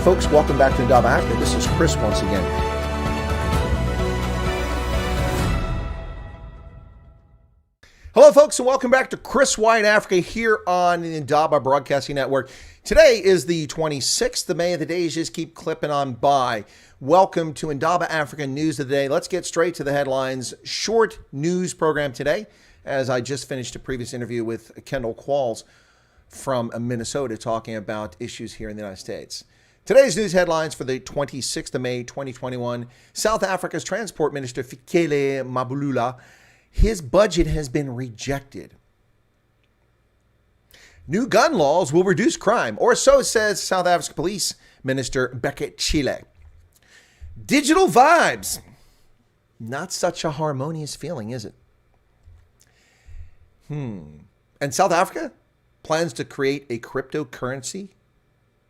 folks, welcome back to Indaba Africa. This is Chris once again. Hello folks, and welcome back to Chris Wyatt Africa here on the Indaba Broadcasting Network. Today is the 26th of May. The days just keep clipping on by. Welcome to Indaba Africa News of the Day. Let's get straight to the headlines. Short news program today, as I just finished a previous interview with Kendall Qualls from Minnesota talking about issues here in the United States. Today's news headlines for the 26th of May, 2021. South Africa's Transport Minister Fikile Mbalula, his budget has been rejected. New gun laws will reduce crime, or so says South Africa's Police Minister Becket Chile. Digital vibes. Not such a harmonious feeling, is it? And South Africa plans to create a cryptocurrency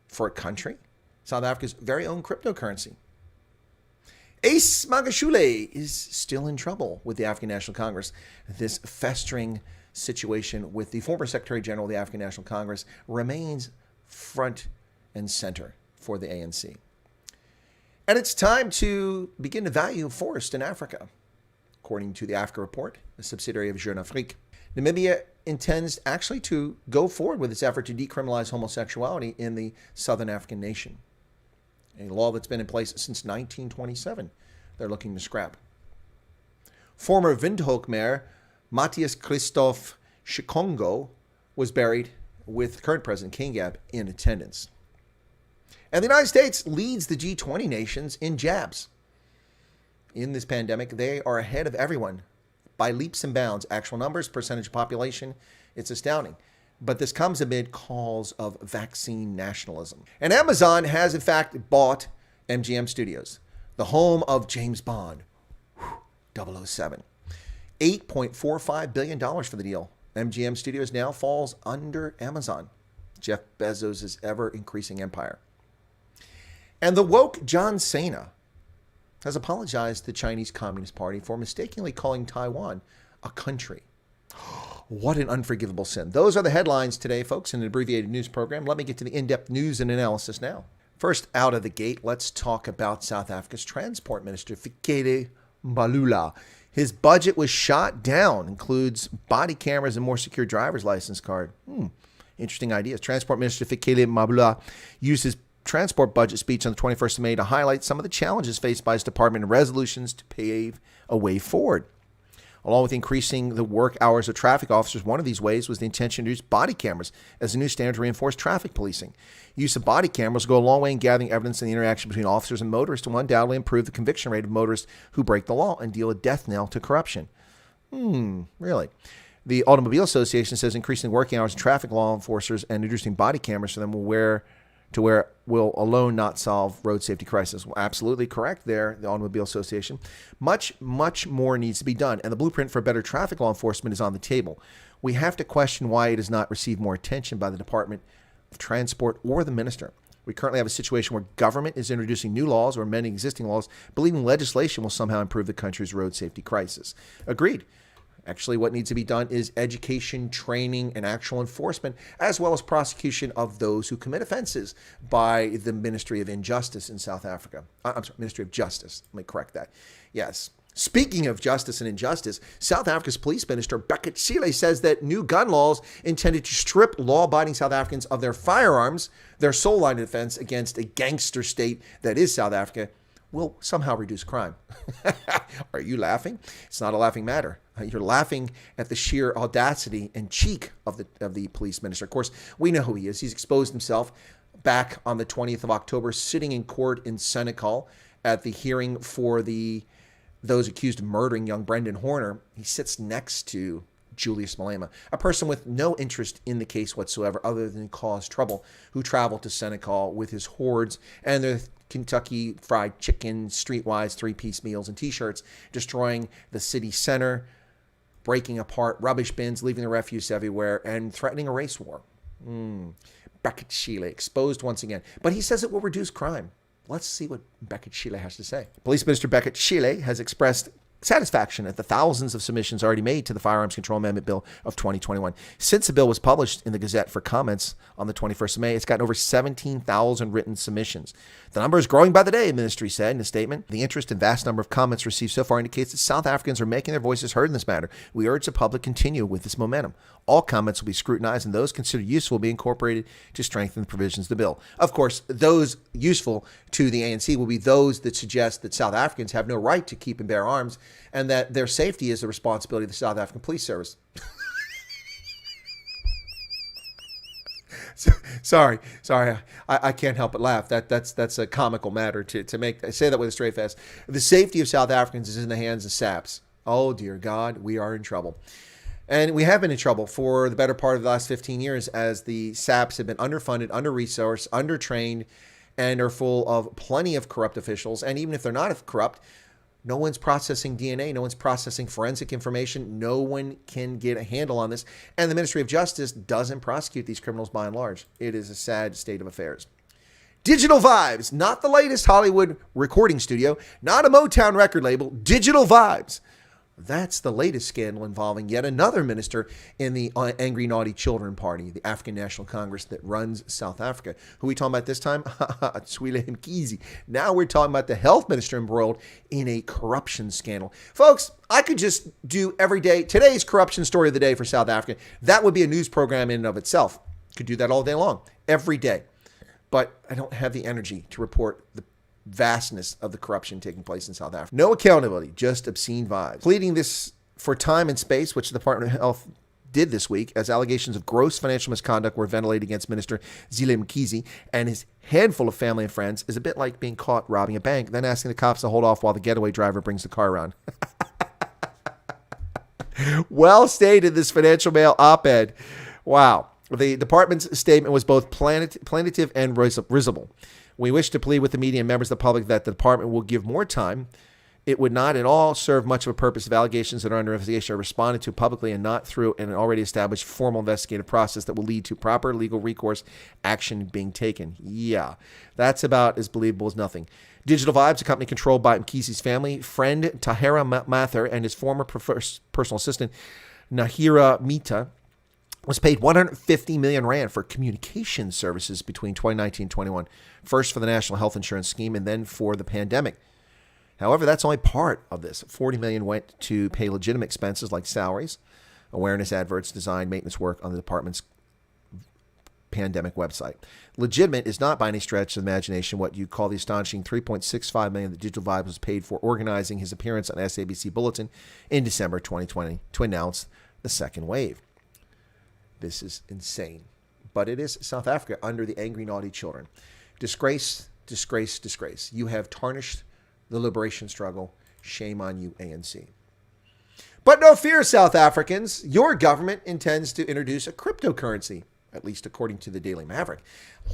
for a country. South Africa's very own cryptocurrency. Ace Magashule is still in trouble with the African National Congress. This festering situation with the former Secretary General of the African National Congress remains front and center for the ANC. And it's time to begin to value forest in Africa. According to the Africa Report, a subsidiary of Jeune Afrique, Namibia intends actually to go forward with its effort to decriminalize homosexuality in the southern African nation. A law that's been in place since 1927. They're looking to scrap. Former Windhoek Mayor Matthias Christoph Shikongo was buried with current President Kingab in attendance. And the United States leads the G20 nations in jabs. In this pandemic, they are ahead of everyone by leaps and bounds. Actual numbers, percentage of population, it's astounding. But this comes amid calls of vaccine nationalism. And Amazon has, in fact, bought MGM Studios, the home of James Bond, 007. $8.45 billion for the deal. MGM Studios now falls under Amazon, Jeff Bezos' ever-increasing empire. And the woke John Cena has apologized to the Chinese Communist Party for mistakenly calling Taiwan a country. What an unforgivable sin. Those are the headlines today, folks, in an abbreviated news program. Let me get to the in-depth news and analysis now. First, out of the gate, let's talk about South Africa's Transport Minister, Fikile Mbalula. His budget was shot down, includes body cameras and more secure driver's license card. Interesting ideas. Transport Minister Fikile Mbalula used his transport budget speech on the 21st of May to highlight some of the challenges faced by his department and resolutions to pave a way forward. Along with increasing the work hours of traffic officers, one of these ways was the intention to use body cameras as a new standard to reinforce traffic policing. Use of body cameras will go a long way in gathering evidence in the interaction between officers and motorists to undoubtedly improve the conviction rate of motorists who break the law and deal a death knell to corruption. Really? The Automobile Association says increasing working hours of traffic law enforcers and introducing body cameras for them will alone not solve road safety crisis. Well, absolutely correct there, the Automobile Association. Much, much more needs to be done, and the blueprint for better traffic law enforcement is on the table. We have to question why it does not receive more attention by the Department of Transport or the minister. We currently have a situation where government is introducing new laws or amending existing laws, believing legislation will somehow improve the country's road safety crisis. Agreed. Actually, what needs to be done is education, training, and actual enforcement, as well as prosecution of those who commit offenses by the Ministry of Injustice in South Africa. Ministry of Justice. Let me correct that. Yes. Speaking of justice and injustice, South Africa's Police Minister Becket Chile says that new gun laws intended to strip law-abiding South Africans of their firearms, their sole line of defense against a gangster state that is South Africa, will somehow reduce crime. Are you laughing? It's not a laughing matter. You're laughing at the sheer audacity and cheek of the police minister. Of course, we know who he is. He's exposed himself back on the 20th of October, sitting in court in Senegal at the hearing for those accused of murdering young Brendan Horner. He sits next to Julius Malema, a person with no interest in the case whatsoever other than cause trouble, who traveled to Senegal with his hordes and their Kentucky Fried Chicken, Streetwise 3-piece meals and T-shirts, destroying the city center, breaking apart rubbish bins, leaving the refuse everywhere, and threatening a race war. Becket Chile exposed once again. But he says it will reduce crime. Let's see what Becket Chile has to say. Police Minister Becket Chile has expressed satisfaction at the thousands of submissions already made to the Firearms Control Amendment Bill of 2021. Since the bill was published in the Gazette for comments on the 21st of May, it's gotten over 17,000 written submissions. The number is growing by the day, the ministry said in a statement. The interest and vast number of comments received so far indicates that South Africans are making their voices heard in this matter. We urge the public to continue with this momentum. All comments will be scrutinized, and those considered useful will be incorporated to strengthen the provisions of the bill. Of course, those useful to the ANC will be those that suggest that South Africans have no right to keep and bear arms, and that their safety is the responsibility of the South African Police Service. Sorry, I can't help but laugh. That's a comical matter to make. I say that with a straight face. The safety of South Africans is in the hands of SAPs. Oh dear God, we are in trouble. And we have been in trouble for the better part of the last 15 years as the SAPs have been underfunded, under-resourced, undertrained, and are full of plenty of corrupt officials. And even if they're not corrupt, no one's processing DNA. No one's processing forensic information. No one can get a handle on this. And the Ministry of Justice doesn't prosecute these criminals by and large. It is a sad state of affairs. Digital Vibes, not the latest Hollywood recording studio, not a Motown record label, Digital Vibes. That's the latest scandal involving yet another minister in the Angry Naughty Children Party, the African National Congress that runs South Africa. Who are we talking about this time? Zweli Mkhize. Now we're talking about the health minister embroiled in a corruption scandal. Folks, I could just do every day, today's corruption story of the day for South Africa. That would be a news program in and of itself. Could do that all day long, every day. But I don't have the energy to report the vastness of the corruption taking place in South Africa. No accountability, just obscene vibes. Pleading this for time and space, which the Department of Health did this week, as allegations of gross financial misconduct were ventilated against Minister Zweli Mkhize and his handful of family and friends, is a bit like being caught robbing a bank, then asking the cops to hold off while the getaway driver brings the car around. Well stated, this Financial Mail op-ed. Wow. The department's statement was both plaintive and risible. We wish to plead with the media and members of the public that the department will give more time. It would not at all serve much of a purpose if allegations that are under investigation are responded to publicly and not through an already established formal investigative process that will lead to proper legal recourse action being taken. Yeah, that's about as believable as nothing. Digital Vibes, a company controlled by Mkhize's family, friend Tahera Mather and his former personal assistant Nahira Mita, was paid 150 million rand for communication services between 2019 and 21, first for the National Health Insurance Scheme and then for the pandemic. However, that's only part of this. 40 million went to pay legitimate expenses like salaries, awareness adverts, design, maintenance work on the department's pandemic website. Legitimate is not by any stretch of the imagination what you call the astonishing 3.65 million that Digital Vibes was paid for organizing his appearance on SABC Bulletin in December 2020 to announce the second wave. This is insane. But it is South Africa under the angry, naughty children. Disgrace, disgrace, disgrace. You have tarnished the liberation struggle. Shame on you, ANC. But no fear, South Africans. Your government intends to introduce a cryptocurrency, at least according to the Daily Maverick.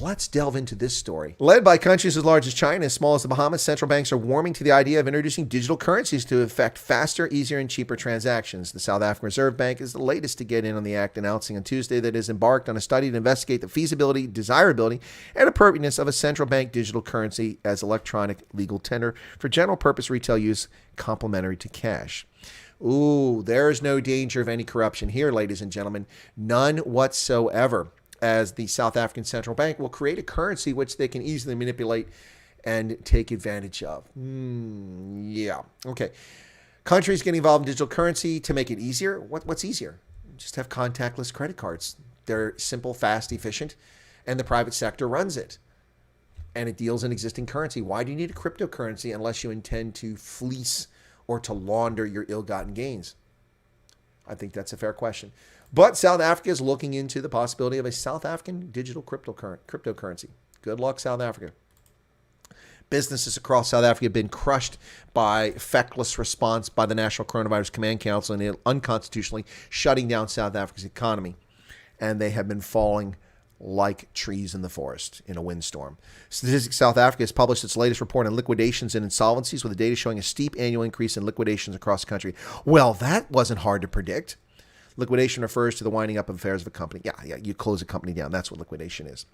Let's delve into this story. Led by countries as large as China, as small as the Bahamas, central banks are warming to the idea of introducing digital currencies to effect faster, easier, and cheaper transactions. The South African Reserve Bank is the latest to get in on the act, announcing on Tuesday that it has embarked on a study to investigate the feasibility, desirability, and appropriateness of a central bank digital currency as electronic legal tender for general purpose retail use, complementary to cash. Ooh, there is no danger of any corruption here, ladies and gentlemen. None whatsoever, as the South African Central Bank will create a currency which they can easily manipulate and take advantage of. Yeah. Okay. Countries getting involved in digital currency to make it easier. What's easier? Just have contactless credit cards. They're simple, fast, efficient, and the private sector runs it. And it deals in existing currency. Why do you need a cryptocurrency unless you intend to fleece or to launder your ill-gotten gains? I think that's a fair question. But South Africa is looking into the possibility of a South African digital cryptocurrency. Good luck, South Africa. Businesses across South Africa have been crushed by feckless response by the National Coronavirus Command Council and unconstitutionally shutting down South Africa's economy. And they have been falling like trees in the forest in a windstorm. Statistics South Africa has published its latest report on liquidations and insolvencies with the data showing a steep annual increase in liquidations across the country. Well, that wasn't hard to predict. Liquidation refers to the winding up of affairs of a company. Yeah, you close a company down. That's what liquidation is.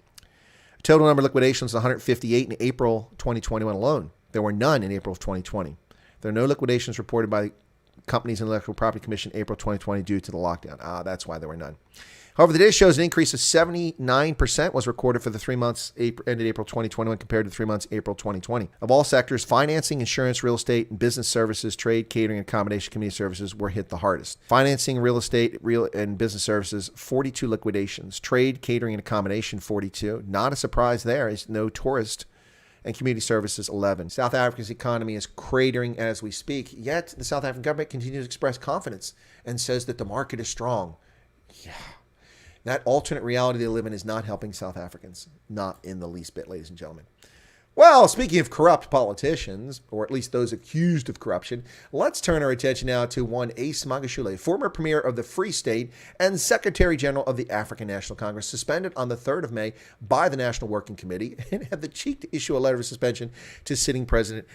Total number of liquidations was 158 in April 2021 alone. There were none in April of 2020. There are no liquidations reported by the company's Intellectual Property Commission April 2020 due to the lockdown. That's why there were none. However, the data shows an increase of 79% was recorded for the 3 months ended April 2021 compared to the 3 months April 2020. Of all sectors, financing, insurance, real estate, and business services, trade, catering, accommodation, community services were hit the hardest. Financing, real estate, and business services, 42 liquidations. Trade, catering, and accommodation, 42. Not a surprise there. Is no tourist. And community services, 11. South Africa's economy is cratering as we speak, yet the South African government continues to express confidence and says that the market is strong. Yeah. That alternate reality they live in is not helping South Africans. Not in the least bit, ladies and gentlemen. Well, speaking of corrupt politicians, or at least those accused of corruption, let's turn our attention now to one Ace Magashule, former premier of the Free State and Secretary General of the African National Congress, suspended on the 3rd of May by the National Working Committee and had the cheek to issue a letter of suspension to sitting President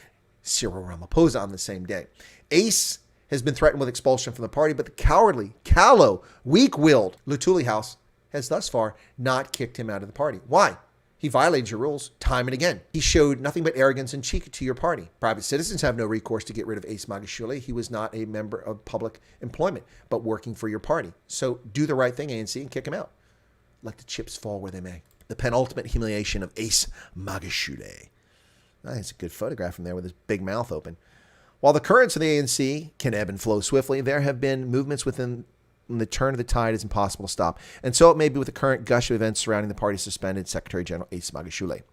Cyril Ramaphosa on the same day. Ace has been threatened with expulsion from the party, but the cowardly, callow, weak-willed Luthuli House has thus far not kicked him out of the party. Why? He violated your rules time and again. He showed nothing but arrogance and cheek to your party. Private citizens have no recourse to get rid of Ace Magashule. He was not a member of public employment, but working for your party. So do the right thing, ANC, and kick him out. Let the chips fall where they may. The penultimate humiliation of Ace Magashule. That's a good photograph from there with his big mouth open. While the currents of the ANC can ebb and flow swiftly, there have been movements within the turn of the tide is impossible to stop. And so it may be with the current gush of events surrounding the party's suspended Secretary General Ace Magashule.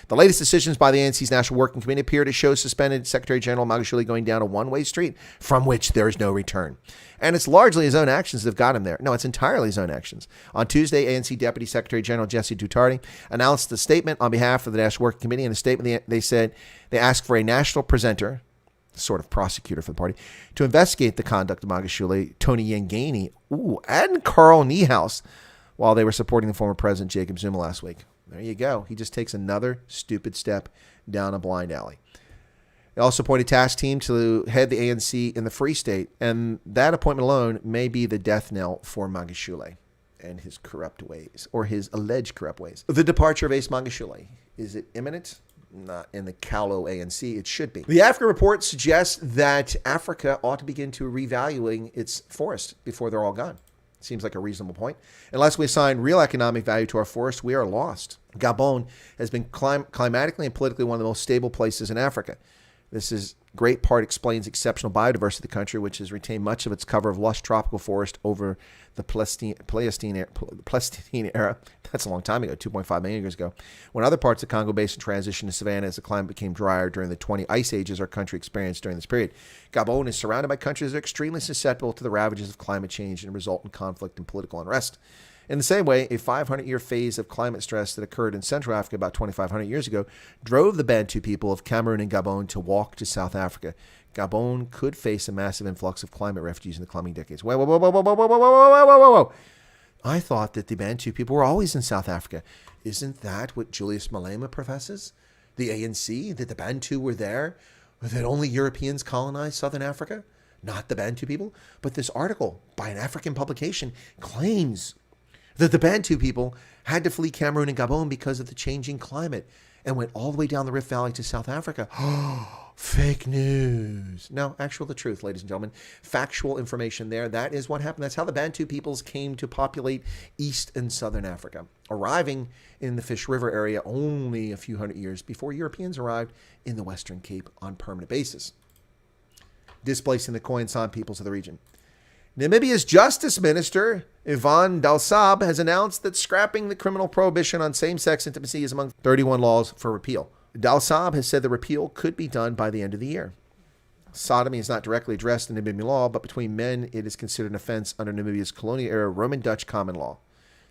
The latest decisions by the ANC's National Working Committee appear to show suspended Secretary General Magashule going down a one-way street from which there is no return. And it's largely his own actions that have got him there. No, it's entirely his own actions. On Tuesday, ANC Deputy Secretary General Jesse Duterte announced a statement on behalf of the National Working Committee. In a statement, they said they asked for a national presenter, sort of prosecutor for the party, to investigate the conduct of Magashule, Tony Yengeni, and Carl Niehaus while they were supporting the former president Jacob Zuma last week. There you go. He just takes another stupid step down a blind alley. They also appointed a task team to head the ANC in the Free State, and that appointment alone may be the death knell for Magashule and his corrupt ways, or his alleged corrupt ways. The departure of Ace Magashule, is it imminent? Not in the callow ANC, it should be. The Africa report suggests that Africa ought to begin to revaluing its forests before they're all gone. Seems like a reasonable point. Unless we assign real economic value to our forests, we are lost. Gabon has been climatically and politically one of the most stable places in Africa. This is great part explains exceptional biodiversity of the country, which has retained much of its cover of lush tropical forest over the Pleistocene era. That's a long time ago, 2.5 million years ago. When other parts of the Congo Basin transitioned to savanna as the climate became drier during the 20 ice ages our country experienced during this period. Gabon is surrounded by countries that are extremely susceptible to the ravages of climate change and resultant conflict and political unrest. In the same way, a 500-year phase of climate stress that occurred in Central Africa about 2,500 years ago drove the Bantu people of Cameroon and Gabon to walk to South Africa. Gabon could face a massive influx of climate refugees in the coming decades. Whoa. I thought that the Bantu people were always in South Africa. Isn't that what Julius Malema professes? The ANC, that the Bantu were there? Or that only Europeans colonized Southern Africa? Not the Bantu people? But this article by an African publication claims that the Bantu people had to flee Cameroon and Gabon because of the changing climate and went all the way down the Rift Valley to South Africa. Fake news. No, the truth, ladies and gentlemen. Factual information there. That is what happened. That's how the Bantu peoples came to populate East and Southern Africa, arriving in the Fish River area only a few hundred years before Europeans arrived in the Western Cape on permanent basis, displacing the Khoisan peoples of the region. Namibia's Justice Minister, Ivan Dalsab, has announced that scrapping the criminal prohibition on same-sex intimacy is among 31 laws for repeal. Dalsab has said the repeal could be done by the end of the year. Sodomy is not directly addressed in Namibian law, but between men it is considered an offense under Namibia's colonial-era Roman Dutch common law.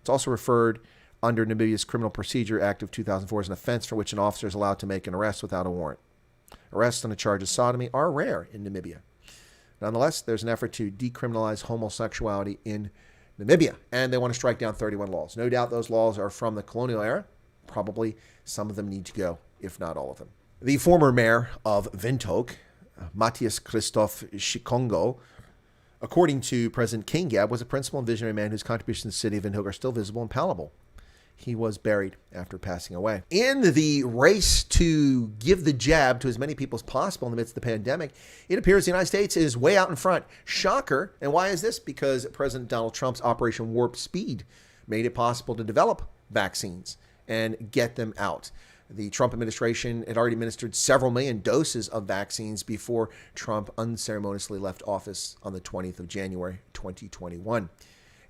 It's also referred under Namibia's Criminal Procedure Act of 2004 as an offense for which an officer is allowed to make an arrest without a warrant. Arrests on the charge of sodomy are rare in Namibia. Nonetheless, there's an effort to decriminalize homosexuality in Namibia, and they want to strike down 31 laws. No doubt those laws are from the colonial era. Probably some of them need to go, if not all of them. The former mayor of Windhoek, Matthias Christoph Shikongo, according to President Kingab, was a principal and visionary man whose contributions to the city of Windhoek are still visible and palatable. he was buried after passing away. In the race to give the jab to as many people as possible in the midst of the pandemic, it appears the United States is way out in front. Shocker. And why is this? Because President Donald Trump's Operation Warp Speed made it possible to develop vaccines and get them out. The Trump administration had already administered several million doses of vaccines before Trump unceremoniously left office on the 20th of January, 2021.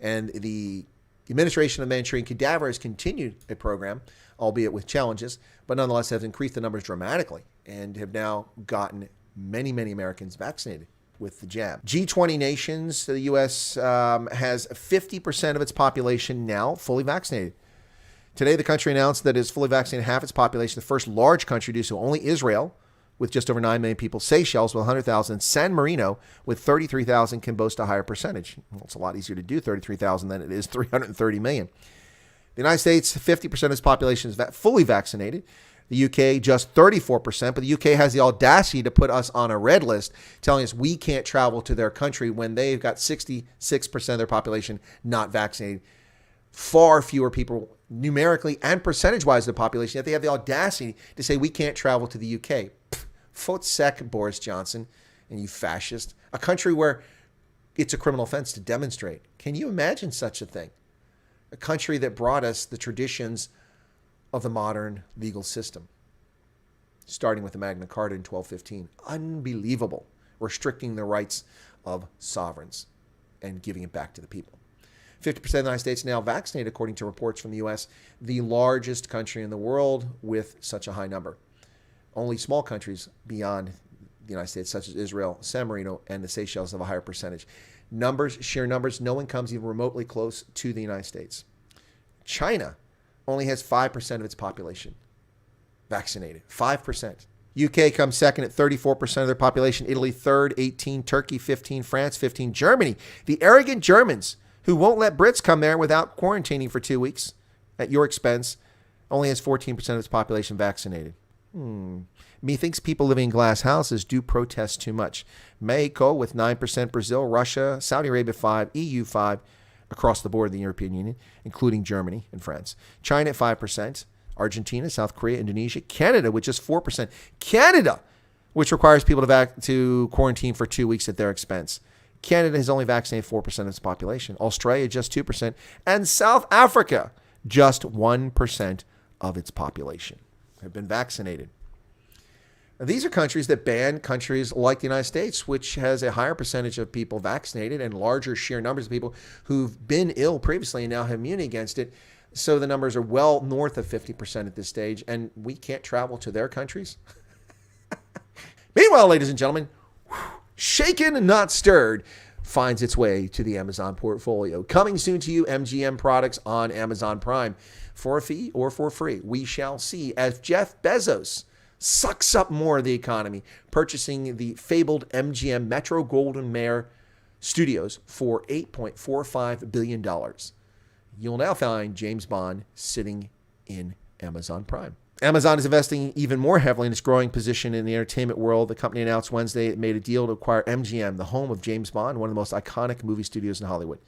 And the administration of Manchurian Cadaver has continued a program, albeit with challenges, but nonetheless has increased the numbers dramatically and have now gotten many, many Americans vaccinated with the jab. G20 nations, the U.S. has 50% of its population now fully vaccinated. Today, the country announced that it is fully vaccinated half its population, the first large country to do so. Only Israel, with just over 9 million people, Seychelles with 100,000, and San Marino with 33,000 can boast a higher percentage. Well, it's a lot easier to do 33,000 than it is 330 million. The United States, 50% of its population is fully vaccinated. The UK, just 34%, but the UK has the audacity to put us on a red list, telling us we can't travel to their country when they've got 66% of their population not vaccinated. Far fewer people numerically and percentage-wise of the population, yet they have the audacity to say we can't travel to the UK. Foot sec, Boris Johnson, and you fascist. A country where it's a criminal offense to demonstrate. Can you imagine such a thing? A country that brought us the traditions of the modern legal system, starting with the Magna Carta in 1215. Unbelievable. Restricting the rights of sovereigns and giving it back to the people. 50% of the United States now vaccinated, according to reports from the U.S., the largest country in the world with such a high number. Only small countries beyond the United States, such as Israel, San Marino, and the Seychelles, have a higher percentage. Sheer numbers, no one comes even remotely close to the United States. China only has 5% of its population vaccinated. 5%. UK comes second at 34% of their population. Italy third, 18. Turkey 15. France 15. Germany, the arrogant Germans who won't let Brits come there without quarantining for 2 weeks at your expense, only has 14% of its population vaccinated. Methinks people living in glass houses do protest too much. Mexico with 9%, Brazil, Russia, Saudi Arabia 5%, EU 5%, across the board in the European Union, including Germany and France. China at 5%, Argentina, South Korea, Indonesia, Canada with just 4%. Canada, which requires people to quarantine for 2 weeks at their expense. Canada has only vaccinated 4% of its population. Australia, just 2%. And South Africa, just 1% of its population have been vaccinated. Now, these are countries that ban countries like the United States, which has a higher percentage of people vaccinated and larger sheer numbers of people who've been ill previously and now have immunity against it. So the numbers are well north of 50% at this stage, and we can't travel to their countries. Meanwhile, ladies and gentlemen, shaken and not stirred finds its way to the Amazon portfolio. Coming soon to you, MGM products on Amazon Prime. For a fee or for free, we shall see, as Jeff Bezos sucks up more of the economy, purchasing the fabled MGM Metro-Goldwyn-Mayer Studios for $8.45 billion. You'll now find James Bond sitting in Amazon Prime. Amazon is investing even more heavily in its growing position in the entertainment world. The company announced Wednesday it made a deal to acquire MGM, the home of James Bond, one of the most iconic movie studios in Hollywood.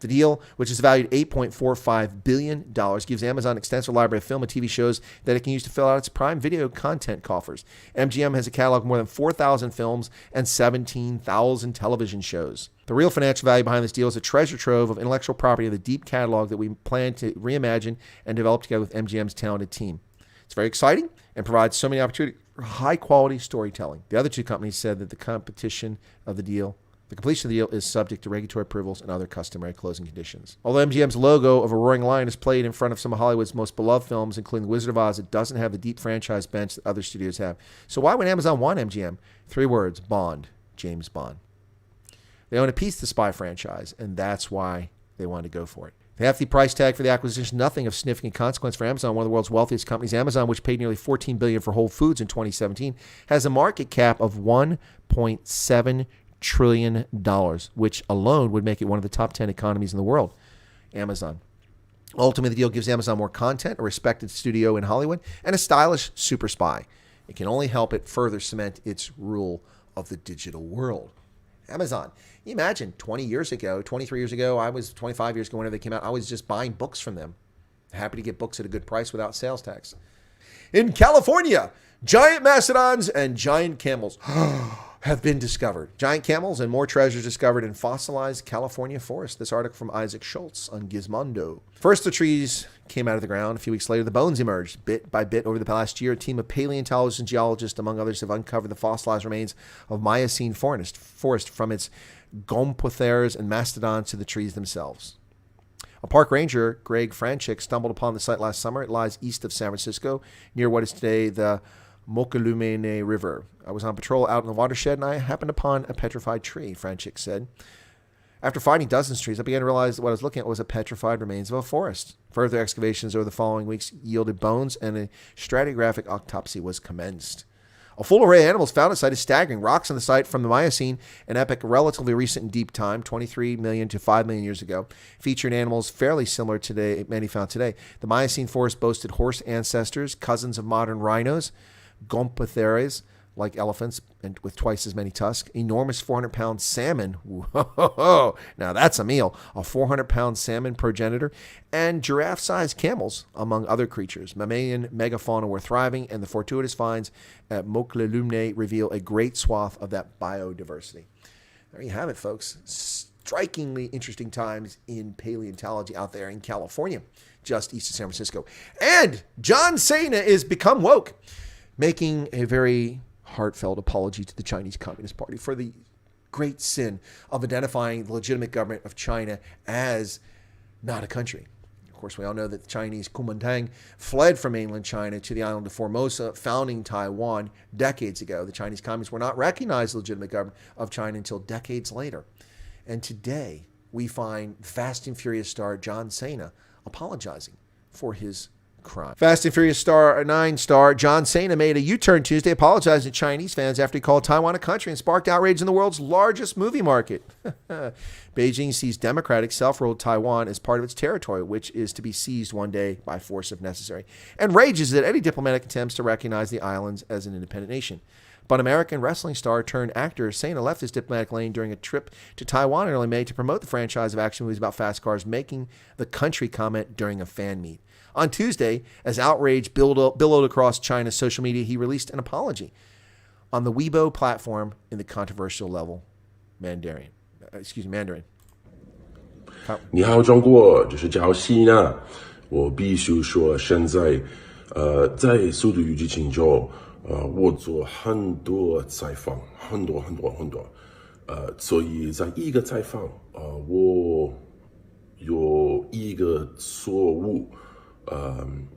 The deal, which is valued $8.45 billion, gives Amazon an extensive library of film and TV shows that it can use to fill out its Prime Video content coffers. MGM has a catalog of more than 4,000 films and 17,000 television shows. The real financial value behind this deal is a treasure trove of intellectual property of the deep catalog that we plan to reimagine and develop together with MGM's talented team. It's very exciting and provides so many opportunities for high-quality storytelling. The other two companies said that the completion of the deal is subject to regulatory approvals and other customary closing conditions. Although MGM's logo of a roaring lion is played in front of some of Hollywood's most beloved films, including The Wizard of Oz, it doesn't have the deep franchise bench that other studios have. So why would Amazon want MGM? 3 words: Bond, James Bond. They own a piece of the Spy franchise, and that's why they wanted to go for it. The hefty price tag for the acquisition is nothing of significant consequence for Amazon, one of the world's wealthiest companies. Amazon, which paid nearly $14 billion for Whole Foods in 2017, has a market cap of $1.7 trillion, which alone would make it one of the top 10 economies in the world. Amazon. Ultimately, the deal gives Amazon more content, a respected studio in Hollywood, and a stylish super spy. It can only help it further cement its rule of the digital world. Amazon. You imagine 20 years ago, 23 years ago, 25 years ago, whenever they came out, I was just buying books from them. Happy to get books at a good price without sales tax. In California, giant mastodons and giant camels have been discovered. Giant camels and more treasures discovered in fossilized California forest. This article from Isaac Schultz on Gizmondo. First, the trees came out of the ground. A few weeks later, the bones emerged. Bit by bit, over the past year, a team of paleontologists and geologists, among others, have uncovered the fossilized remains of Miocene forest from its gomphotheres and mastodons to the trees themselves. A park ranger, Greg Franchik, stumbled upon the site last summer. It lies east of San Francisco, near what is today the Mokelumne River. I was on patrol out in the watershed, and I happened upon a petrified tree, Franchik said. After finding dozens of trees, I began to realize that what I was looking at was a petrified remains of a forest. Further excavations over the following weeks yielded bones, and a stratigraphic autopsy was commenced. A full array of animals found at the site is staggering. Rocks on the site from the Miocene, an epoch relatively recent in deep time, 23 million to 5 million years ago, featured animals fairly similar to many found today. The Miocene forest boasted horse ancestors, cousins of modern rhinos, gomphotheres, like elephants, and with twice as many tusks. Enormous 400-pound salmon. Whoa, now that's a meal. A 400-pound salmon progenitor. And giraffe-sized camels, among other creatures. Mammalian megafauna were thriving, and the fortuitous finds at Mokelumne reveal a great swath of that biodiversity. There you have it, folks. Strikingly interesting times in paleontology out there in California, just east of San Francisco. And John Cena is become woke, making a very heartfelt apology to the Chinese Communist Party for the great sin of identifying the legitimate government of China as not a country. Of course, we all know that the Chinese Kuomintang fled from mainland China to the island of Formosa, founding Taiwan decades ago. The Chinese Communists were not recognized the legitimate government of China until decades later. And today, we find Fast and Furious star John Cena apologizing for his crime. Fast and Furious 9 star John Cena made a U-turn Tuesday, apologizing to Chinese fans after he called Taiwan a country and sparked outrage in the world's largest movie market. Beijing sees democratic self-ruled Taiwan as part of its territory, which is to be seized one day by force if necessary, and rages at any diplomatic attempts to recognize the islands as an independent nation. But American wrestling star turned actor Cena left his diplomatic lane during a trip to Taiwan in early May to promote the franchise of action movies about fast cars, making the country comment during a fan meet. On Tuesday, as outrage billowed across China's social media, he released an apology on the Weibo platform in the controversial level Mandarin. 你好，中国，这是叫西娜。我必须说，现在，在《速度与激情》中，我做很多采访，很多，所以在一个采访，我有一个错误。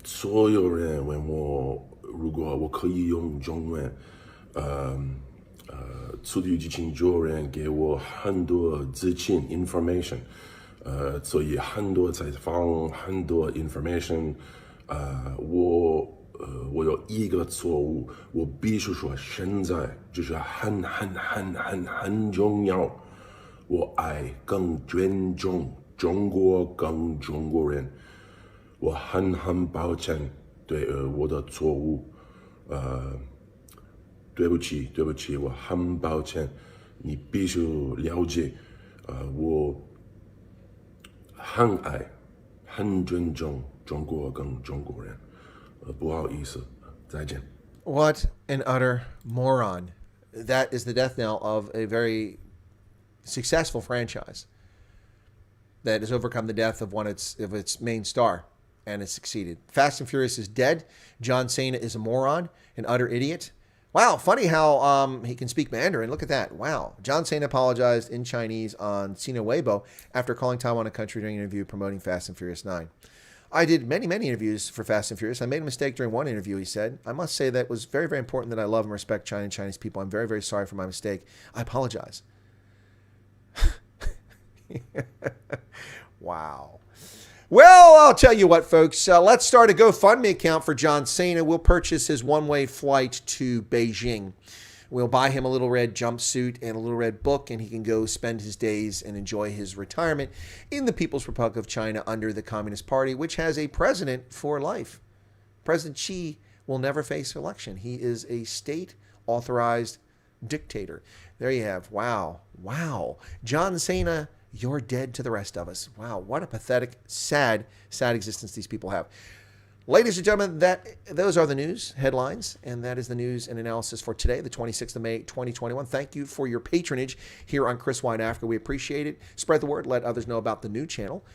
所有人问我，如果我可以用中文，速度与激情有人给我很多资讯 information，所以很多采访，很多 information，我有一个错误，我必须说，现在就是很重要，我爱更尊重中国，更中国人。我很抱歉对我的错误，对不起，我很抱歉，你必须了解，我很爱，很尊重中国跟中国人，不好意思，再见。What an utter moron. That is the death knell of a very successful franchise that has overcome the death of its main star. And has succeeded. Fast and Furious is dead. John Cena is a moron, an utter idiot. Wow, funny how he can speak Mandarin. Look at that. Wow. John Cena apologized in Chinese on Sina Weibo after calling Taiwan a country during an interview promoting Fast and Furious 9. I did many interviews for Fast and Furious. I made a mistake during one interview, he said. I must say that it was very, very important that I love and respect China and Chinese people. I'm very, very sorry for my mistake. I apologize. Wow. Well, I'll tell you what, folks. Let's start a GoFundMe account for John Cena. We'll purchase his one-way flight to Beijing. We'll buy him a little red jumpsuit and a little red book, and he can go spend his days and enjoy his retirement in the People's Republic of China under the Communist Party, which has a president for life. President Xi will never face election. He is a state-authorized dictator. There you have. Wow. John Cena you're dead to the rest of us. Wow, what a pathetic, sad, sad existence these people have. Ladies and gentlemen, those are the news headlines, and that is the news and analysis for today, the 26th of May, 2021. Thank you for your patronage here on Chris Wyatt Africa. We appreciate it. Spread the word. Let others know about the new channel.